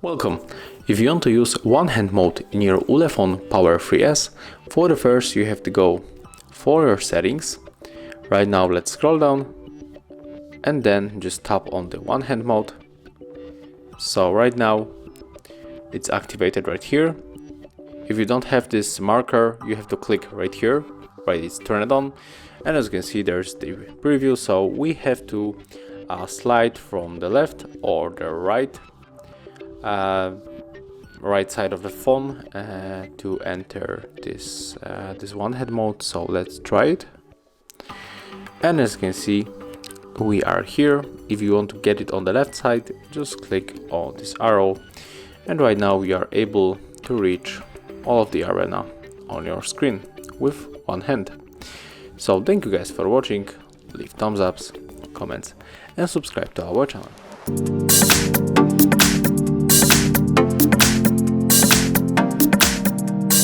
Welcome! If you want to use one-hand mode in your ULEFONE Power 3S, for the first you have to go for your settings. Right now let's scroll down and then just tap on the one-hand mode. So right now it's activated right here. If you don't have this marker, you have to click right here, right, it's turn it on, and as you can see there's the preview. So we have to slide from the left or the right side of the phone to enter this one-hand mode. So let's try it, and as you can see we are here. If you want to get it on the left side, just click on this arrow, and right now we are able to reach all of the arena on your screen with one hand. So thank you guys for watching, leave thumbs ups, comments and subscribe to our channel.